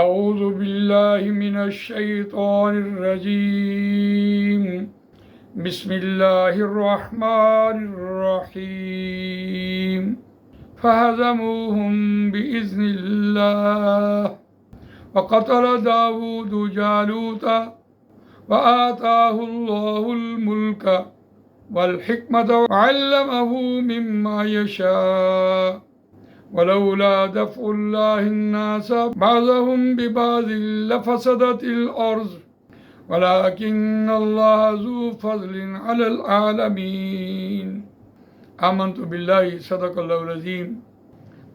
اعوذ باللہ من الشیطان الرجیم بسم اللہ الرحمن الرحیم فہزموہم بإذن اللہ وقتل داود جالوت وآتاہ اللہ الملک والحکمت وعلمہ مما یشاء ولولا دفع الله الناس بعضهم ببعض لفسدت الأرض ولكن الله ذو فضل على العالمين آمنت بالله صدق الله العظيم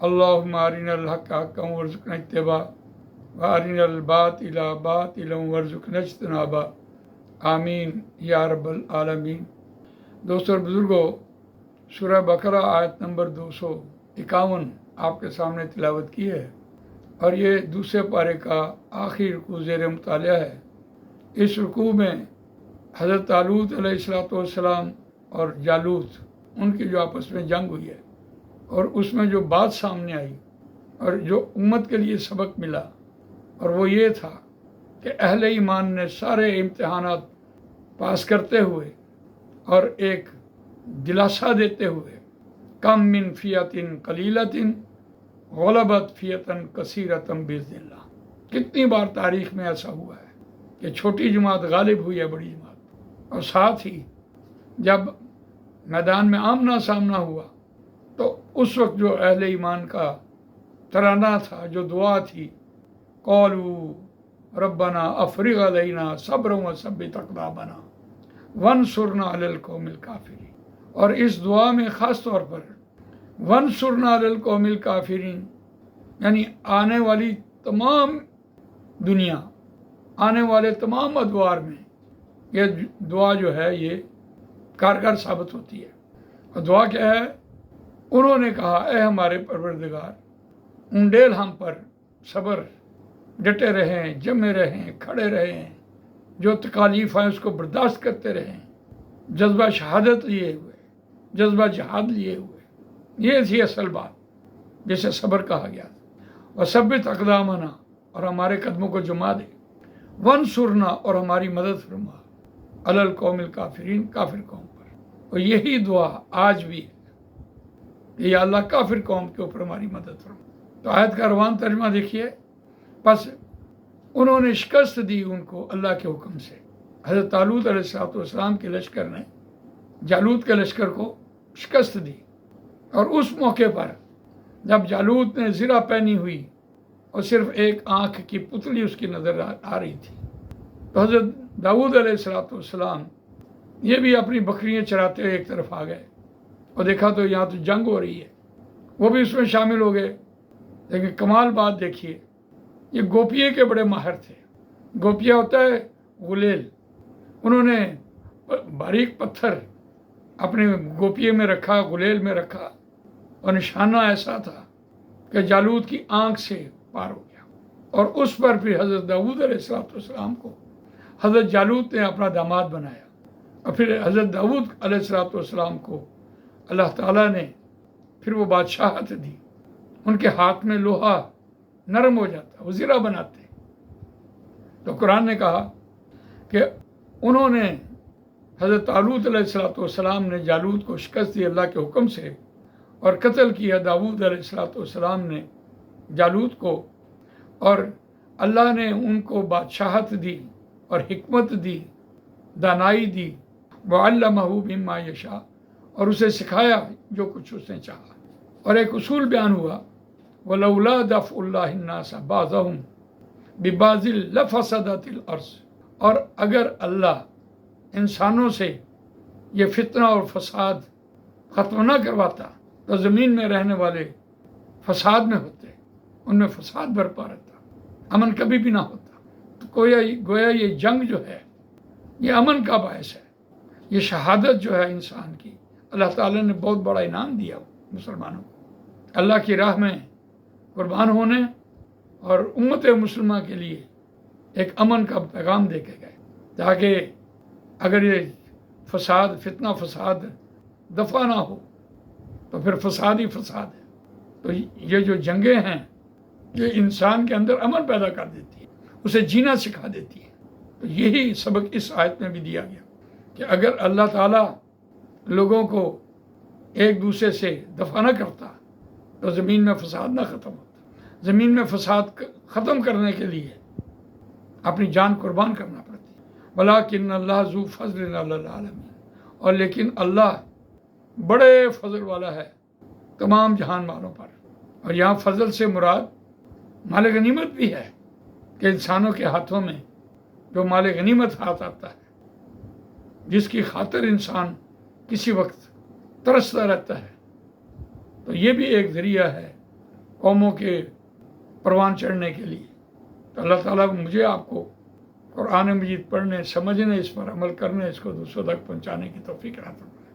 اللهم أرنا الحق حقا وارزقنا اتباعه وأرنا الباطل باطلا وارزقنا اجتنابه آمین یا رب العالمین۔ دوستو اور بزرگوں، سورہ بقرہ آیت نمبر 251 آپ کے سامنے تلاوت کی ہے، اور یہ دوسرے پارے کا آخری رکوع زیر مطالعہ ہے۔ اس رکوع میں حضرت طالوت علیہ السلام اور جالوت، ان کی جو آپس میں جنگ ہوئی ہے، اور اس میں جو بات سامنے آئی اور جو امت کے لیے سبق ملا، اور وہ یہ تھا کہ اہل ایمان نے سارے امتحانات پاس کرتے ہوئے اور ایک دلاسا دیتے ہوئے کم من فیۃ قلیلۃ غلبت فیۃ کثیرۃ باذن اللہ، کتنی بار تاریخ میں ایسا ہوا ہے کہ چھوٹی جماعت غالب ہوئی ہے بڑی جماعت، اور ساتھ ہی جب میدان میں آمنا سامنا ہوا تو اس وقت جو اہل ایمان کا ترانہ تھا، جو دعا تھی، قولوا ربنا افرغ علینا صبرا وثبت اقدامنا وانصرنا علی القوم الکافرین، اور اس دعا میں خاص طور پر وانصرنا علی القوم الکافرین، یعنی آنے والی تمام دنیا، آنے والے تمام ادوار میں یہ دعا جو ہے یہ کارگر ثابت ہوتی ہے۔ اور دعا کیا ہے؟ انہوں نے کہا، اے ہمارے پروردگار، انڈیل ہم پر صبر، ڈٹے رہیں، جمے رہیں، کھڑے رہیں، جو تکالیف ہیں اس کو برداشت کرتے رہیں، جذبہ شہادت لیے ہوئے، جذبہ جہاد لیے ہوئے، یہ تھی اصل بات جسے صبر کہا گیا۔ وثبت اقدامنا، اور ہمارے قدموں کو جما دے، وانصرنا، اور ہماری مدد فرما، علی القوم الکافرین، کافر قوم پر۔ اور یہی دعا آج بھی ہے کہ یا اللہ کافر قوم کے اوپر ہماری مدد فرما۔ تو آیت کا روان ترجمہ دیکھیے، پس انہوں نے شکست دی ان کو اللہ کے حکم سے۔ حضرت طالوت علیہ السلام کے لشکر نے جالوت کے لشکر کو شکست دی، اور اس موقع پر جب جالوت نے زرہ پہنی ہوئی اور صرف ایک آنکھ کی پتلی اس کی نظر آ رہی تھی، تو حضرت داؤد علیہ السلام یہ بھی اپنی بکریاں چراتے ہوئے ایک طرف آ گئے، اور دیکھا تو یہاں تو جنگ ہو رہی ہے، وہ بھی اس میں شامل ہو گئے۔ لیکن کمال بات دیکھیے، یہ گوپیے کے بڑے ماہر تھے۔ گوپیہ ہوتا ہے غلیل، انہوں نے باریک پتھر اپنے گوپیے میں رکھا، غلیل میں رکھا، اور نشانہ ایسا تھا کہ جالوت کی آنکھ سے پار ہو گیا، اور اس پر پھر حضرت داؤد علیہ السلام کو حضرت جالوت نے اپنا داماد بنایا، اور پھر حضرت داؤد علیہ السلام کو اللہ تعالیٰ نے پھر وہ بادشاہت دی، ان کے ہاتھ میں لوہا نرم ہو جاتا، وہ زرہ بناتے۔ تو قرآن نے کہا کہ انہوں نے حضرت طالوت علیہ السلام نے جالوت کو شکست دی اللہ کے حکم سے، اور قتل کیا داؤد علیہ السلام نے جالوت کو، اور اللہ نے ان کو بادشاہت دی اور حکمت دی، دانائی دی، وعلمہ مما یشاء، اور اسے سکھایا جو کچھ اس نے چاہا۔ اور ایک اصول بیان ہوا، وَلَوْلَا دَفْعُ اللَّهِ النَّاسَ بَعْضَهُمْ بِبَعْضٍ لَفَسَدَتِ الْأَرْضُ، اور اگر اللہ انسانوں سے یہ فتنہ اور فساد ختم نہ کرواتا تو زمین میں رہنے والے فساد میں ہوتے، ان میں فساد برپا رہتا، امن کبھی بھی نہ ہوتا۔ تو گویا یہ جنگ جو ہے یہ امن کا باعث ہے، یہ شہادت جو ہے انسان کی، اللہ تعالیٰ نے بہت بڑا انعام دیا مسلمانوں کو، اللہ کی راہ میں قربان ہونے اور امت مسلمہ کے لیے ایک امن کا پیغام دے کے گئے، تاکہ اگر یہ فساد، فتنہ فساد دفع نہ ہو تو پھر فساد ہی فساد ہے۔ تو یہ جو جنگیں ہیں یہ انسان کے اندر امن پیدا کر دیتی ہے، اسے جینا سکھا دیتی ہے۔ تو یہی سبق اس آیت میں بھی دیا گیا کہ اگر اللہ تعالیٰ لوگوں کو ایک دوسرے سے دفع نہ کرتا تو زمین میں فساد نہ ختم ہوتا۔ زمین میں فساد ختم کرنے کے لیے اپنی جان قربان کرنا پڑتی ہے۔ وَلَٰكِنَّ اللَّهَ ذُو فَضْلٍ عَلَى الْعَالَمِينَ، اور لیکن اللہ بڑے فضل والا ہے تمام جہان والوں پر۔ اور یہاں فضل سے مراد مال غنیمت بھی ہے کہ انسانوں کے ہاتھوں میں جو مال غنیمت ہاتھ آتا ہے، جس کی خاطر انسان کسی وقت ترستا رہتا ہے، تو یہ بھی ایک ذریعہ ہے قوموں کے پروان چڑھنے کے لیے۔ تو اللہ تعالیٰ مجھے آپ کو قرآن مجید پڑھنے، سمجھنے، اس پر عمل کرنے، اس کو دوسروں تک پہنچانے کی توفیق عطا فرمائے۔